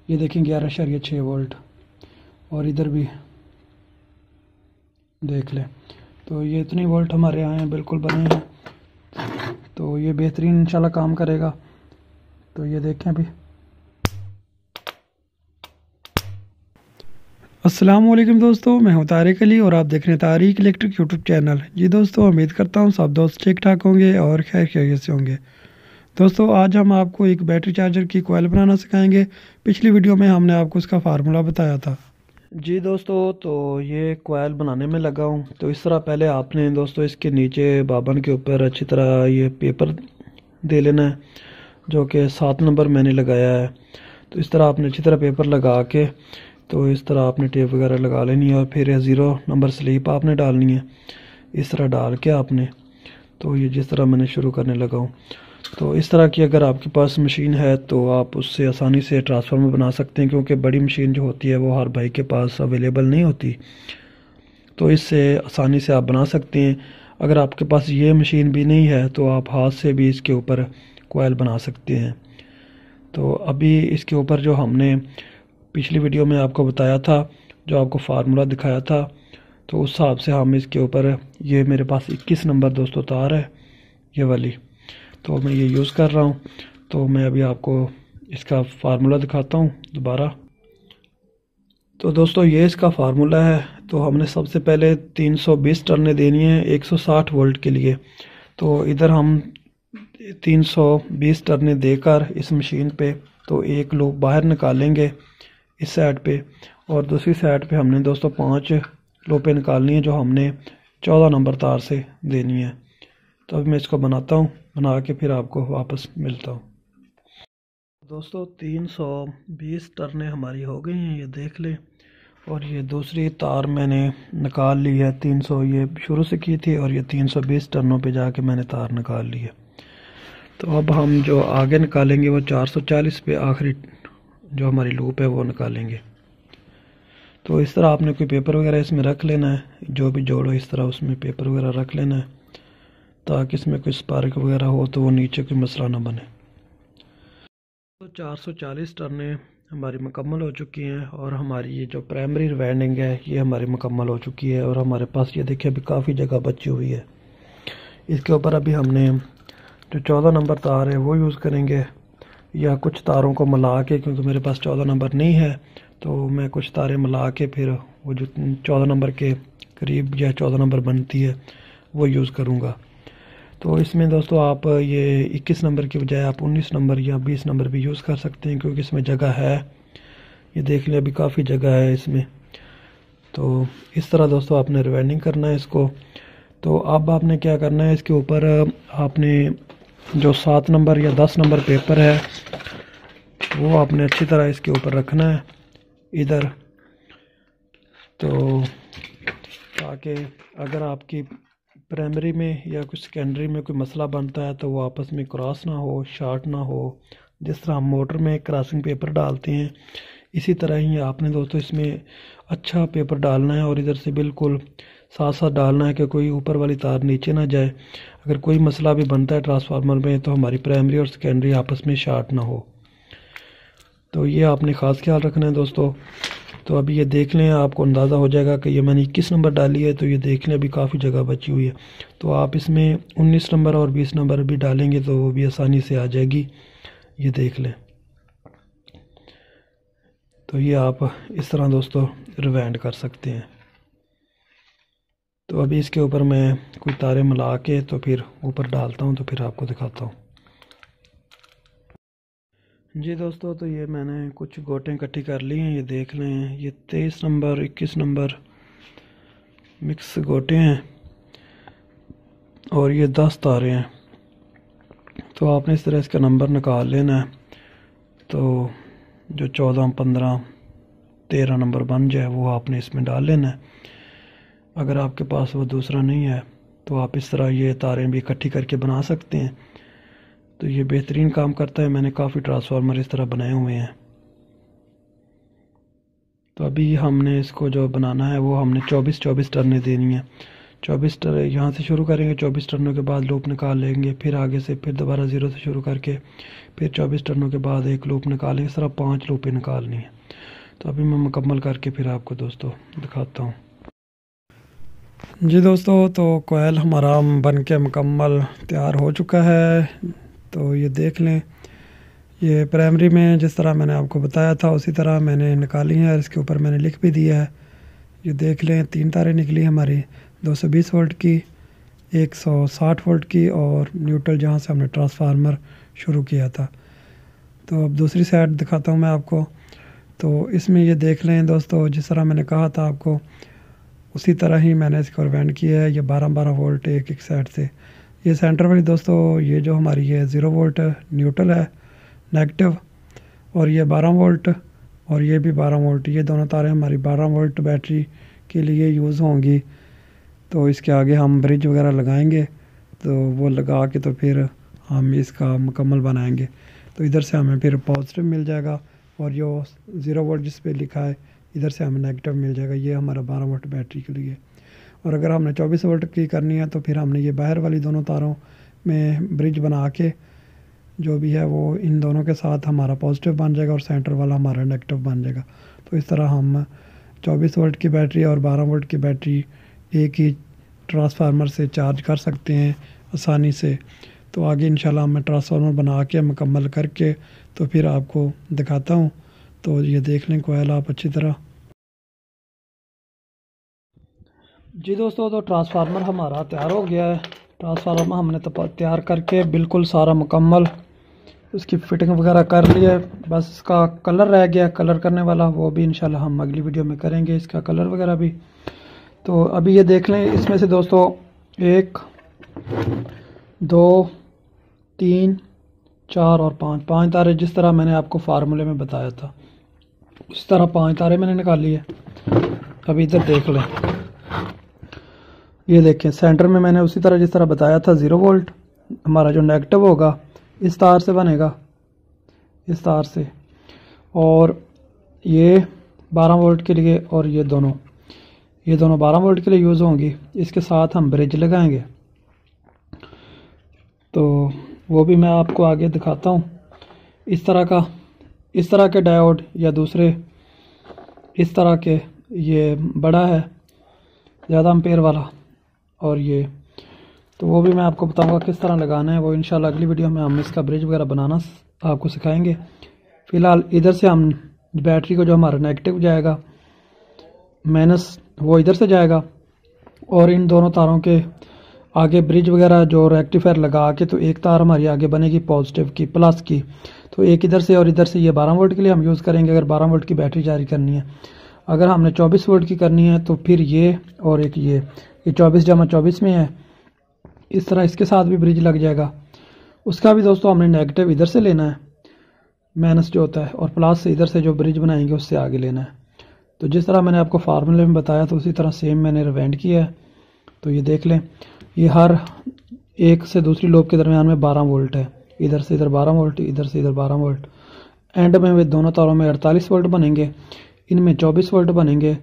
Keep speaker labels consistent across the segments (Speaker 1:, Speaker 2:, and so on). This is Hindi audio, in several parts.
Speaker 1: ये देखें 11.6 वोल्ट, और इधर भी देख लें। तो ये इतनी वोल्ट हमारे यहाँ हैं, बिल्कुल बने हैं। तो ये बेहतरीन इंशाल्लाह काम करेगा। तो ये देखें अभी। अस्सलाम वालेकुम दोस्तों, मैं हूं तारिक अली और आप देख रहे हैं तारिक इलेक्ट्रिक यूट्यूब चैनल। जी दोस्तों, उम्मीद करता हूं सब दोस्त ठीक ठाक होंगे और खैर खैरियत से होंगे। दोस्तों, आज हम आपको एक बैटरी चार्जर की कॉइल बनाना सिखाएंगे। पिछली वीडियो में हमने आपको इसका फार्मूला बताया था। जी दोस्तों, तो ये कॉइल बनाने में लगा हूँ। तो इस तरह पहले आपने दोस्तों इसके नीचे बाबन के ऊपर अच्छी तरह ये पेपर दे लेना है, जो कि 7 नंबर मैंने लगाया है। तो इस तरह आपने अच्छी तरह पेपर लगा के, तो इस तरह आपने टेप वगैरह लगा लेनी है, और फिर 0 नंबर स्लीप आपने डालनी है। इस तरह डाल के आपने, तो ये जिस तरह मैंने शुरू करने लगा हूँ, तो इस तरह की अगर आपके पास मशीन है तो आप उससे आसानी से ट्रांसफार्मर बना सकते हैं, क्योंकि बड़ी मशीन जो होती है वो हर भाई के पास अवेलेबल नहीं होती। तो इससे आसानी से आप बना सकते हैं। अगर आपके पास ये मशीन भी नहीं है तो आप हाथ से भी इसके ऊपर कॉइल बना सकते हैं। तो अभी इसके ऊपर जो हमने पिछली वीडियो में आपको बताया था, जो आपको फार्मूला दिखाया था, तो उस हिसाब से हम इसके ऊपर, ये मेरे पास 21 नंबर दोस्तों तार है, ये वाली, तो मैं ये यूज़ कर रहा हूँ। तो मैं अभी आपको इसका फार्मूला दिखाता हूँ दोबारा। तो दोस्तों, ये इसका फार्मूला है। तो हमने सबसे पहले 320 टर्नें देनी है 160 वोल्ट के लिए। तो इधर हम 320 टर्नें देकर इस मशीन पे, तो एक लूप बाहर निकालेंगे इस साइड पे, और दूसरी साइड पे हमने दोस्तों 5 लूपें निकालनी है, जो हमने 14 नंबर तार से देनी है। तो अभी मैं इसको बनाता हूँ, बना के फिर आपको वापस मिलता हूँ। दोस्तों, 320 टर्नें हमारी हो गई हैं, ये देख लें। और ये दूसरी तार मैंने निकाल ली है, 300 ये शुरू से की थी, और ये 320 टर्नों पे जाके मैंने तार निकाल ली है। तो अब हम जो आगे निकालेंगे वो 440 पे आखिरी जो हमारी लूप है वो निकालेंगे। तो इस तरह आपने कोई पेपर वगैरह इसमें रख लेना है, जो भी जोड़ो इस तरह उसमें पेपर वगैरह रख लेना है, ताकि इसमें कोई स्पार्क वगैरह हो तो वो नीचे कोई मसला ना बने। तो 440 टर्नें हमारी मुकम्मल हो चुकी हैं, और हमारी ये जो प्राइमरी रिवाइंडिंग है ये हमारी मुकम्मल हो चुकी है। और हमारे पास ये देखिए अभी काफ़ी जगह बची हुई है। इसके ऊपर अभी हमने जो 14 नंबर तार है वो यूज़ करेंगे, या कुछ तारों को मिला के, क्योंकि मेरे पास 14 नंबर नहीं है, तो मैं कुछ तारें मिला के फिर वो जो 14 नंबर के करीब या 14 नंबर बनती है वो यूज़ करूँगा। तो इसमें दोस्तों आप ये 21 नंबर की बजाय आप 19 नंबर या 20 नंबर भी यूज़ कर सकते हैं, क्योंकि इसमें जगह है। ये देख लें, अभी काफ़ी जगह है इसमें। तो इस तरह दोस्तों आपने रिवाइंडिंग करना है इसको। तो अब आपने क्या करना है, इसके ऊपर आपने जो 7 नंबर या 10 नंबर पेपर है वो आपने अच्छी तरह इसके ऊपर रखना है इधर। तो ताकि अगर आपकी प्राइमरी में या कुछ सेकेंडरी में कोई मसला बनता है तो वो आपस में क्रॉस ना हो, शार्ट ना हो। जिस तरह हम मोटर में क्रॉसिंग पेपर डालते हैं, इसी तरह ही आपने दोस्तों इसमें अच्छा पेपर डालना है, और इधर से बिल्कुल साथ साथ डालना है कि कोई ऊपर वाली तार नीचे ना जाए। अगर कोई मसला भी बनता है ट्रांसफार्मर में तो हमारी प्राइमरी और सेकेंडरी आपस में शार्ट ना हो। तो ये आपने ख़ास ख्याल रखना है दोस्तों। तो अभी ये देख लें, आपको अंदाज़ा हो जाएगा कि ये मैंने 21 नंबर डाली है, तो ये देख लें अभी काफ़ी जगह बची हुई है। तो आप इसमें 19 नंबर और 20 नंबर भी डालेंगे तो वो भी आसानी से आ जाएगी। ये देख लें। तो ये आप इस तरह दोस्तों रिवाइंड कर सकते हैं। तो अभी इसके ऊपर मैं कोई तारे मिला के तो फिर ऊपर डालता हूँ, तो फिर आपको दिखाता हूँ। जी दोस्तों, तो ये मैंने कुछ गोटें इकट्ठी कर ली हैं, ये देख लें। ये 23 नंबर 21 नंबर मिक्स गोटें हैं, और ये 10 तारे हैं। तो आपने इस तरह इसका नंबर निकाल लेना है, तो जो 14 15 13 नंबर बन जाए वो आपने इसमें डाल लेना है। अगर आपके पास वो दूसरा नहीं है तो आप इस तरह ये तारें भी इकट्ठी करके बना सकते हैं। तो ये बेहतरीन काम करता है। मैंने काफ़ी ट्रांसफार्मर इस तरह बनाए हुए हैं। तो अभी हमने इसको जो बनाना है वो हमने 24 24 टर्नें देनी है। 24 टर्न यहाँ से शुरू करेंगे, 24 टर्नों के बाद लूप निकाल लेंगे, फिर आगे से फिर दोबारा 0 से शुरू करके फिर 24 टर्नों के बाद एक लूप निकालेंगे। इस तरह 5 लूपें निकालनी है। तो अभी मैं मुकम्मल करके फिर आपको दोस्तों दिखाता हूँ। जी दोस्तों, तो कोयल हमारा बन के मुकम्मल तैयार हो चुका है। तो ये देख लें, ये प्राइमरी में जिस तरह मैंने आपको बताया था उसी तरह मैंने निकाली है और इसके ऊपर मैंने लिख भी दिया है। ये देख लें, 3 तारें निकली हमारी 220 वोल्ट की, 160 वोल्ट की और न्यूट्रल जहाँ से हमने ट्रांसफार्मर शुरू किया था। तो अब दूसरी साइड दिखाता हूँ मैं आपको। तो इसमें ये देख लें दोस्तों, जिस तरह मैंने कहा था आपको उसी तरह ही मैंने इसको वेंड किया है। ये 12-12 वोल्ट एक साइड से। ये सेंटर वाली दोस्तों, ये जो हमारी है 0 वोल्ट न्यूट्रल है नेगेटिव, और ये 12 वोल्ट और ये भी 12 वोल्ट। ये दोनों तारें हमारी 12 वोल्ट बैटरी के लिए यूज़ होंगी। तो इसके आगे हम ब्रिज वगैरह लगाएंगे, तो वो लगा के तो फिर हम इसका मुकम्मल बनाएंगे। तो इधर से हमें फिर पॉजिटिव मिल जाएगा और जो 0 वोल्ट जिस पे लिखा है इधर से हमें नेगेटिव मिल जाएगा। ये हमारा 12 वोल्ट बैटरी के लिए। और अगर हमने 24 वोल्ट की करनी है तो फिर हमने ये बाहर वाली दोनों तारों में ब्रिज बना के जो भी है वो इन दोनों के साथ हमारा पॉजिटिव बन जाएगा और सेंटर वाला हमारा नेगेटिव बन जाएगा। तो इस तरह हम 24 वोल्ट की बैटरी और 12 वोल्ट की बैटरी एक ही ट्रांसफार्मर से चार्ज कर सकते हैं आसानी से। तो आगे इंशाल्लाह मैं ट्रांसफार्मर बना के मुकम्मल करके तो फिर आपको दिखाता हूँ। तो ये देख लें कोयल आप अच्छी तरह। जी दोस्तों, तो ट्रांसफार्मर हमारा तैयार हो गया है। ट्रांसफार्मर हमने तैयार करके बिल्कुल सारा मुकम्मल उसकी फिटिंग वगैरह कर ली है। बस इसका कलर रह गया, कलर करने वाला, वो भी इंशाल्लाह हम अगली वीडियो में करेंगे इसका कलर वगैरह भी। तो अभी ये देख लें, इसमें से दोस्तों 1 2 3 4 और 5 तारे जिस तरह मैंने आपको फार्मूले में बताया था इस तरह 5 तारे मैंने निकाली है। अभी इधर देख लें, ये देखें सेंटर में मैंने उसी तरह जिस तरह बताया था 0 वोल्ट हमारा जो नेगेटिव होगा इस तार से बनेगा, इस तार से, और ये 12 वोल्ट के लिए और ये दोनों 12 वोल्ट के लिए यूज़ होंगी। इसके साथ हम ब्रिज लगाएंगे, तो वो भी मैं आपको आगे दिखाता हूँ। इस तरह के डायोड या दूसरे इस तरह के, ये बड़ा है ज़्यादा एम्पेयर वाला, और ये तो वो भी मैं आपको बताऊंगा किस तरह लगाना है। वो इंशाल्लाह अगली वीडियो में हम इसका ब्रिज वगैरह बनाना आपको सिखाएंगे। फ़िलहाल इधर से हम बैटरी को जो हमारा नेगेटिव जाएगा माइनस वो इधर से जाएगा, और इन दोनों तारों के आगे ब्रिज वगैरह जो रेक्टिफायर लगा के तो एक तार हमारी आगे बनेगी पॉजिटिव की, प्लस की। तो एक इधर से और इधर से ये 12 वोल्ट के लिए हम यूज़ करेंगे अगर 12 वोल्ट की बैटरी जारी करनी है। अगर हमने 24 वोल्ट की करनी है तो फिर ये और एक ये 24/24 में है, इस तरह इसके साथ भी ब्रिज लग जाएगा। उसका भी दोस्तों हमने नेगेटिव इधर से लेना है माइनस जो होता है, और प्लस से इधर से जो ब्रिज बनाएंगे उससे आगे लेना है। तो जिस तरह मैंने आपको फार्मूले में बताया तो उसी तरह सेम मैंने रिवाइंड किया है। तो ये देख लें, ये हर एक से दूसरी लूप के दरमियान में 12 वोल्ट है, इधर से इधर 12 वोल्ट, इधर से इधर 12 वोल्ट। एंड में वे दोनों तारों में 48 वोल्ट बनेंगे, इनमें 24 वोल्ट बनेंगे,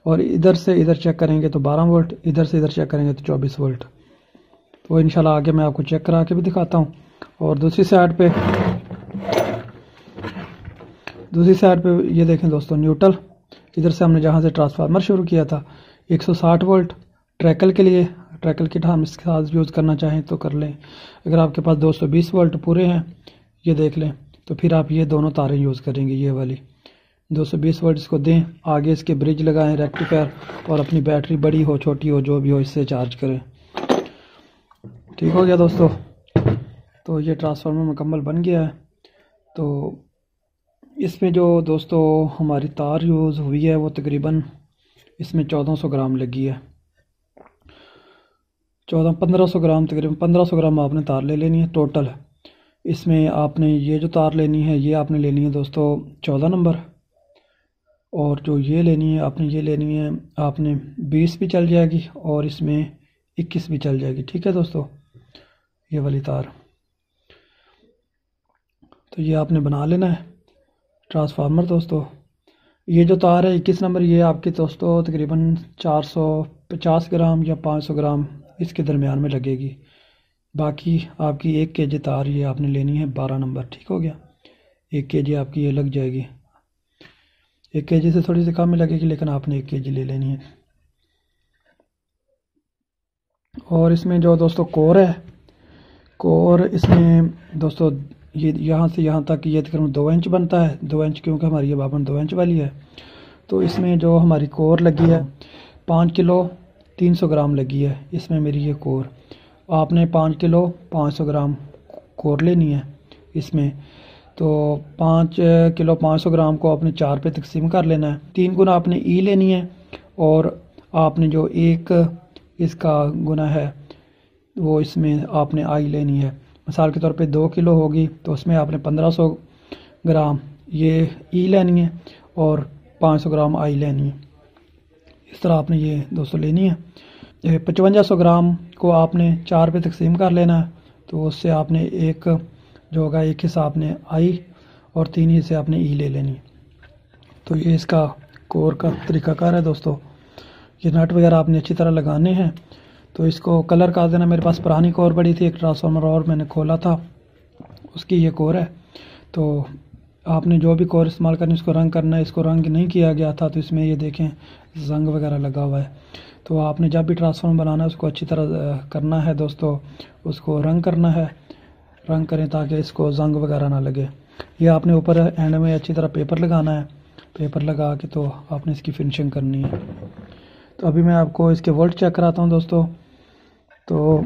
Speaker 1: और इधर से इधर चेक करेंगे तो 12 वोल्ट, इधर से इधर चेक करेंगे तो 24 वोल्ट। तो इंशाल्लाह आगे मैं आपको चेक करा के भी दिखाता हूँ। और दूसरी साइड पे ये देखें दोस्तों, न्यूट्रल इधर से हमने जहाँ से ट्रांसफार्मर शुरू किया था 160 वोल्ट ट्रैकल के लिए। ट्रैकल किट हम इसके साथ यूज़ करना चाहें तो कर लें। अगर आपके पास 220 वोल्ट पूरे हैं, ये देख लें, तो फिर आप ये दोनों तारें यूज़ करेंगे, ये वाली 220 वोल्ट इसको दें, आगे इसके ब्रिज लगाएं रेक्टिफायर, और अपनी बैटरी बड़ी हो छोटी हो जो भी हो इससे चार्ज करें। ठीक हो गया दोस्तों। तो ये ट्रांसफार्मर मुकम्मल बन गया है। तो इसमें जो दोस्तों हमारी तार यूज़ हुई है वो तकरीबन इसमें 1400 ग्राम लगी है, 1500 ग्राम, तकरीबन 1500 ग्राम आपने तार ले लेनी है टोटल। इसमें आपने ये जो तार लेनी है ये आपने लेनी है दोस्तों 14 नंबर, और जो ये लेनी है आपने 20 भी चल जाएगी और इसमें 21 भी चल जाएगी। ठीक है दोस्तों, ये वाली तार तो ये आपने बना लेना है ट्रांसफार्मर। दोस्तों ये जो तार है 21 नंबर, ये आपकी दोस्तों तकरीबन 50 ग्राम या 500 ग्राम इसके दरमियान में लगेगी। बाकी आपकी 1 kg तार ये आपने लेनी है 12 नंबर। ठीक हो गया, 1 kg आपकी ये लग जाएगी। 1 kg से थोड़ी सी कम ही लगेगी, लेकिन आपने 1 kg ले लेनी है। और इसमें जो दोस्तों कोर है, कोर इसमें दोस्तों ये यहाँ से यहाँ तक ये तकरीबन 2 इंच बनता है। 2 इंच क्योंकि हमारी ये बाबन 2 इंच वाली है। तो इसमें जो हमारी कोर लगी है 5 किलो 300 ग्राम लगी है इसमें मेरी ये कोर। आपने 5 किलो 500 ग्राम कोर लेनी है इसमें। तो 5 किलो 500 ग्राम को आपने 4 पे तकसीम कर लेना है। 3 गुना आपने ई लेनी है, और आपने जो एक इसका गुना है वो इसमें आपने आई लेनी है। मिसाल के तौर पे 2 किलो होगी तो उसमें आपने 1500 ग्राम ये ई लेनी है और 500 ग्राम आई लेनी है। इस तरह आपने ये दोस्तों लेनी है। 5500 ग्राम को आपने 4 पे तकसीम कर लेना है। तो उससे आपने एक जो होगा एक हिस्सा आपने आई और 3 हिस्से आपने ई ले लेनी है। तो ये इसका कोर का तरीकाकार है दोस्तों। ये नट वगैरह आपने अच्छी तरह लगाने हैं। तो इसको कलर कर देना। मेरे पास पुरानी कोर पड़ी थी, एक ट्रांसफार्मर और मैंने खोला था, उसकी ये कोर है। तो आपने जो भी कोर इस्तेमाल करनी इसको रंग करना है। इसको रंग नहीं किया गया था तो इसमें ये देखें जंग वगैरह लगा हुआ है। तो आपने जब भी ट्रांसफार्मर बनाना है उसको अच्छी तरह करना है दोस्तों, उसको रंग करना है। रंग करें ताकि इसको जंग वगैरह ना लगे। ये आपने ऊपर एंड में अच्छी तरह पेपर लगाना है। पेपर लगा के तो आपने इसकी फिनिशिंग करनी है। तो अभी मैं आपको इसके वोल्ट चेक कराता हूँ दोस्तों। तो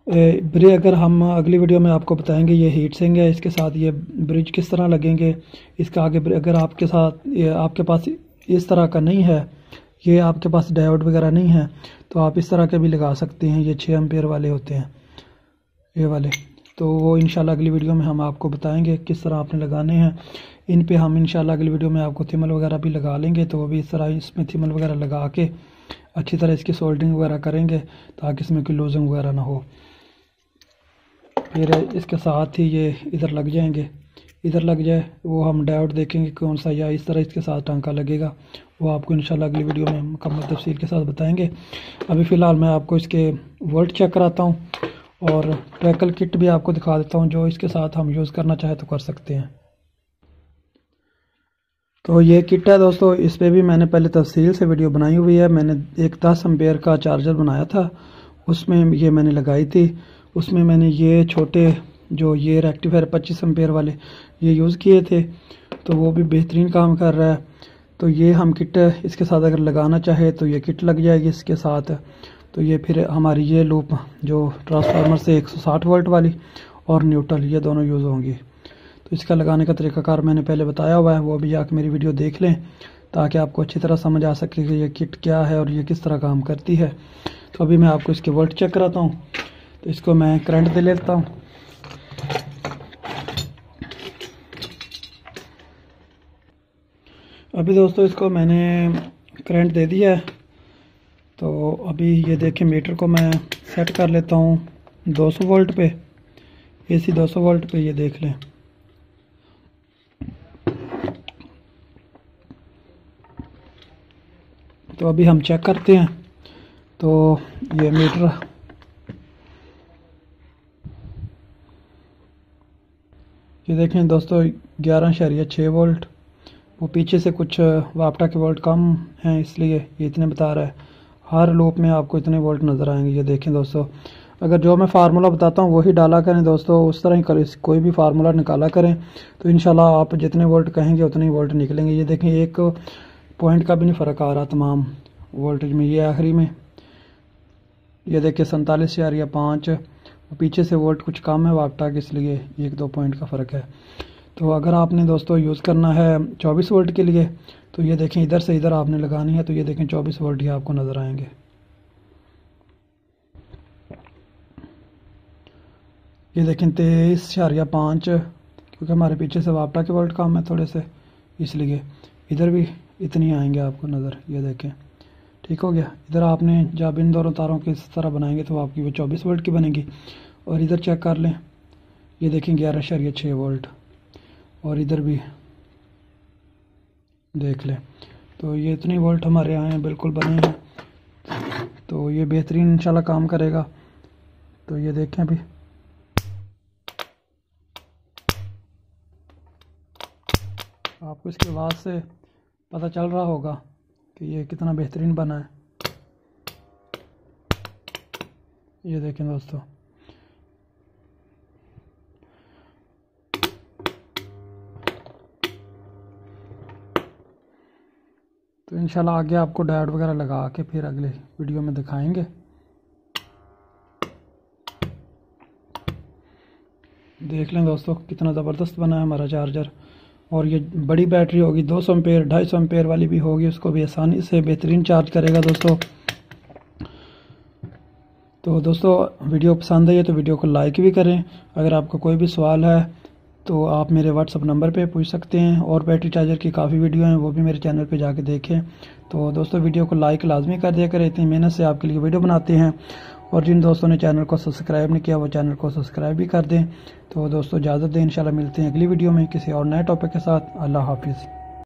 Speaker 1: अगर हम अगली वीडियो में आपको बताएंगे ये हीट सिंक है, इसके साथ ये ब्रिज किस तरह लगेंगे। इसका आगे अगर आपके साथ आपके पास इस तरह का नहीं है, ये आपके पास डायोड वगैरह नहीं है, तो आप इस तरह के भी लगा सकते हैं। ये 6 एम्पेयर वाले होते हैं ये वाले। तो वो इंशाल्लाह अगली वीडियो में हम आपको बताएंगे किस तरह आपने लगाने हैं। इन पे हम इंशाल्लाह अगली वीडियो में आपको थिमल वगैरह भी लगा लेंगे। तो वो भी इस तरह इसमें थिमल वगैरह लगा के अच्छी तरह इसकी सोल्डरिंग वगैरह करेंगे ताकि इसमें कोई लूजिंग वगैरह ना हो। फिर इसके साथ ही ये इधर लग जाएंगे, इधर लग जाए वो हम डायोड देखेंगे कौन सा, या इस तरह इसके साथ टांका लगेगा, वो आपको इंशाल्लाह अगली वीडियो में मुकम्मल तफसील के साथ बताएंगे। अभी फ़िलहाल मैं आपको इसके वोल्ट चेक कराता हूँ और ट्रैकल किट भी आपको दिखा देता हूँ जो इसके साथ हम यूज़ करना चाहे तो कर सकते हैं। तो ये किट है दोस्तों, इस पर भी मैंने पहले तफसील से वीडियो बनाई हुई है। मैंने एक 10 एम्पेयर का चार्जर बनाया था, उसमें ये मैंने लगाई थी। उसमें मैंने ये छोटे जो ये रेक्टिफायर 25 एम्पेयर वाले ये यूज़ किए थे, तो वो भी बेहतरीन काम कर रहा है। तो ये हम किट इसके साथ अगर लगाना चाहे तो ये किट लग जाएगी इसके साथ। तो ये फिर हमारी ये लूप जो ट्रांसफार्मर से 160 वोल्ट वाली और न्यूट्रल ये दोनों यूज़ होंगी। तो इसका लगाने का तरीकाकार मैंने पहले बताया हुआ है, वो भी जाके मेरी वीडियो देख लें ताकि आपको अच्छी तरह समझ आ सके कि ये किट क्या है और ये किस तरह काम करती है। तो अभी मैं आपको इसके वोल्ट चेक कराता हूँ। तो इसको मैं करंट दे लेता हूँ। अभी दोस्तों इसको मैंने करंट दे दिया है। तो अभी ये देखें मीटर को मैं सेट कर लेता हूँ 200 वोल्ट पे, AC 200 वोल्ट पे, ये देख लें। तो अभी हम चेक करते हैं। तो ये मीटर ये देखें दोस्तों 11.6 वोल्ट। वो पीछे से कुछ वापटा के वोल्ट कम हैं इसलिए ये इतने बता रहा है। हर लूप में आपको इतने वोल्ट नज़र आएंगे। ये देखें दोस्तों, अगर जो मैं फार्मूला बताता हूँ वही डाला करें दोस्तों, उस तरह ही करें, कोई भी फार्मूला निकाला करें तो इंशाल्लाह आप जितने वोल्ट कहेंगे उतने ही वोल्ट निकलेंगे। ये देखें एक पॉइंट का भी नहीं फ़र्क आ रहा तमाम वोल्टेज में। ये आखिरी में ये देखिए 47.5, पीछे से वोल्ट कुछ कम है वापटा के, इसलिए 1-2 पॉइंट का फ़र्क है। तो अगर आपने दोस्तों यूज़ करना है 24 वोल्ट के लिए तो ये देखें इधर से इधर आपने लगानी है। तो ये देखें 24 वोल्ट ही आपको नज़र आएंगे। ये देखें 23.5, क्योंकि हमारे पीछे से वापटा के वोल्ट कम है थोड़े से, इसलिए इधर भी इतनी आएंगे आपको नज़र। ये देखें ठीक हो गया। इधर आपने जब इन दोनों तारों के इस तरह बनाएंगे तो आपकी वो 24 वोल्ट की बनेगी। और इधर चेक कर लें, ये देखें 11.6 वोल्ट, और इधर भी देख लें। तो ये इतनी वोल्ट हमारे यहाँ बिल्कुल बने हैं। तो ये बेहतरीन इंशाल्लाह काम करेगा। तो ये देखें अभी आपको इसकी आवाज़ से पता चल रहा होगा कि ये कितना बेहतरीन बना है। ये देखें दोस्तों, तो इंशाल्लाह आगे आपको डायोड वगैरह लगा के फिर अगले वीडियो में दिखाएंगे। देख लें दोस्तों कितना ज़बरदस्त बना है हमारा चार्जर। और ये बड़ी बैटरी होगी, 200 एम्पेयर 250 एम्पेयर वाली भी होगी, उसको भी आसानी से बेहतरीन चार्ज करेगा दोस्तों। तो दोस्तों वीडियो पसंद आई है तो वीडियो को लाइक भी करें। अगर आपका कोई भी सवाल है तो आप मेरे व्हाट्सअप नंबर पे पूछ सकते हैं, और बैटरी चार्जर की काफ़ी वीडियो हैं, वो भी मेरे चैनल पे जाके देखें। तो दोस्तों वीडियो को लाइक लाजमी कर दिया करें, इतनी मेहनत से आपके लिए वीडियो बनाते हैं। और जिन दोस्तों ने चैनल को सब्सक्राइब नहीं किया वो चैनल को सब्सक्राइब भी कर दें। तो दोस्तों इजाज़त दें, इंशाल्लाह मिलते हैं अगली वीडियो में किसी और नए टॉपिक के साथ। अल्लाह हाफिज़।